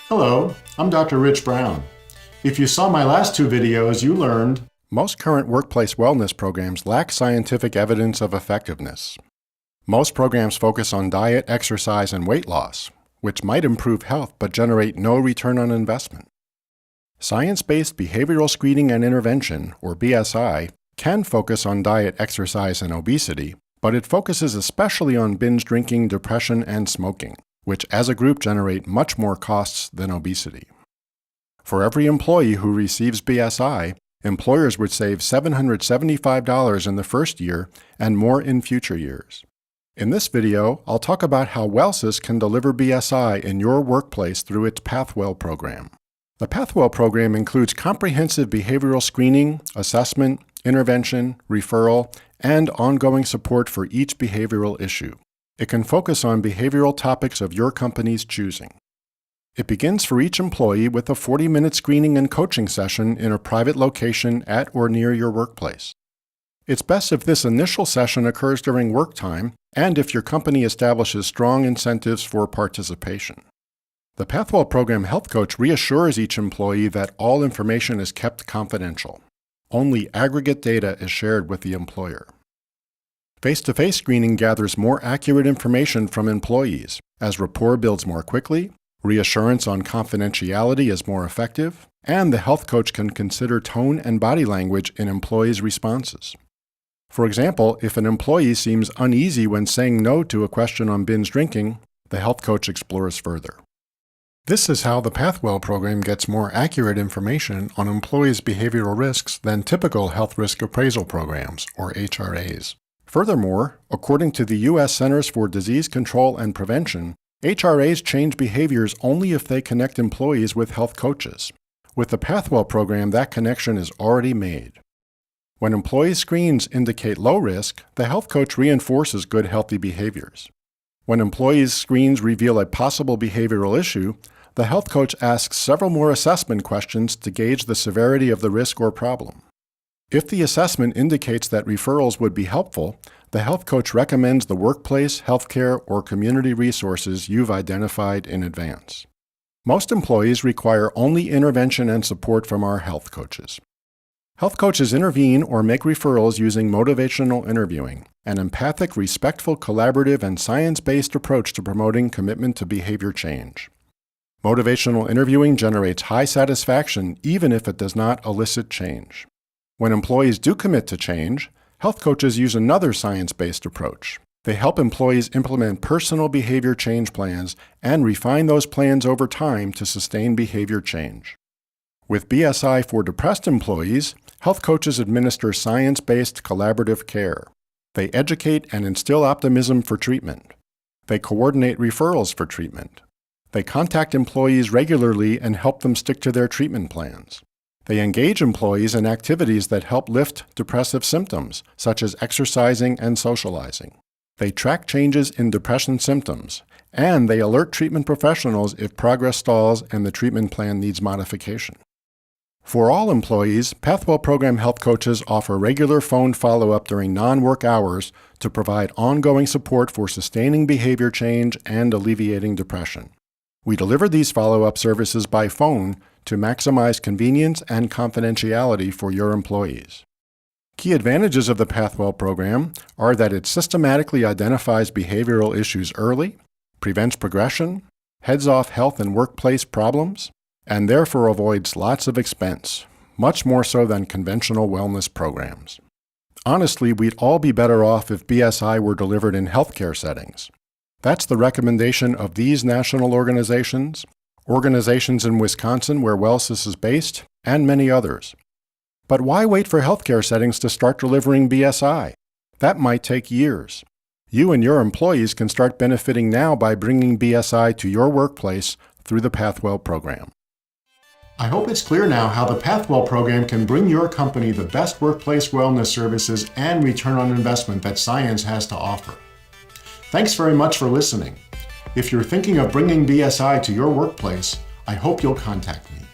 Hello, I'm Dr. Rich Brown. If you saw my last two videos, you learned most current workplace wellness programs lack scientific evidence of effectiveness. Most programs focus on diet, exercise, and weight loss, which might improve health but generate no return on investment. Science-based behavioral screening and intervention, or BSI, can focus on diet, exercise, and obesity, but it focuses especially on binge drinking, depression, and smoking, which as a group generate much more costs than obesity. For every employee who receives BSI, employers would save $775 in the first year and more in future years. In this video, I'll talk about how WellSys can deliver BSI in your workplace through its PathWell program. The PathWell program includes comprehensive behavioral screening, assessment, intervention, referral, and ongoing support for each behavioral issue. It can focus on behavioral topics of your company's choosing. It begins for each employee with a 40-minute screening and coaching session in a private location at or near your workplace. It's best if this initial session occurs during work time and if your company establishes strong incentives for participation. The PathWell program health coach reassures each employee that all information is kept confidential. Only aggregate data is shared with the employer. Face-to-face screening gathers more accurate information from employees, as rapport builds more quickly, reassurance on confidentiality is more effective, and the health coach can consider tone and body language in employees' responses. For example, if an employee seems uneasy when saying no to a question on binge drinking, the health coach explores further. This is how the PathWell program gets more accurate information on employees' behavioral risks than typical health risk appraisal programs, or HRAs. Furthermore, according to the U.S. Centers for Disease Control and Prevention, HRAs change behaviors only if they connect employees with health coaches. With the PathWell program, that connection is already made. When employee screens indicate low risk, the health coach reinforces good healthy behaviors. When employees' screens reveal a possible behavioral issue, the health coach asks several more assessment questions to gauge the severity of the risk or problem. If the assessment indicates that referrals would be helpful, the health coach recommends the workplace, healthcare, or community resources you've identified in advance. Most employees require only intervention and support from our health coaches. Health coaches intervene or make referrals using motivational interviewing, an empathic, respectful, collaborative, and science-based approach to promoting commitment to behavior change. Motivational interviewing generates high satisfaction even if it does not elicit change. When employees do commit to change, health coaches use another science-based approach. They help employees implement personal behavior change plans and refine those plans over time to sustain behavior change. With BSI for depressed employees, health coaches administer science-based collaborative care. They educate and instill optimism for treatment. They coordinate referrals for treatment. They contact employees regularly and help them stick to their treatment plans. They engage employees in activities that help lift depressive symptoms, such as exercising and socializing. They track changes in depression symptoms, and they alert treatment professionals if progress stalls and the treatment plan needs modification. For all employees, PathWell program health coaches offer regular phone follow-up during non-work hours to provide ongoing support for sustaining behavior change and alleviating depression. We deliver these follow-up services by phone to maximize convenience and confidentiality for your employees. Key advantages of the PathWell program are that it systematically identifies behavioral issues early, prevents progression, heads off health and workplace problems, and therefore avoids lots of expense, much more so than conventional wellness programs. Honestly, we'd all be better off if BSI were delivered in healthcare settings. That's the recommendation of these national organizations in Wisconsin where WellSys is based, and many others. But why wait for healthcare settings to start delivering BSI? That might take years. You and your employees can start benefiting now by bringing BSI to your workplace through the PathWell program. I hope it's clear now how the PathWell program can bring your company the best workplace wellness services and return on investment that science has to offer. Thanks very much for listening. If you're thinking of bringing BSI to your workplace, I hope you'll contact me.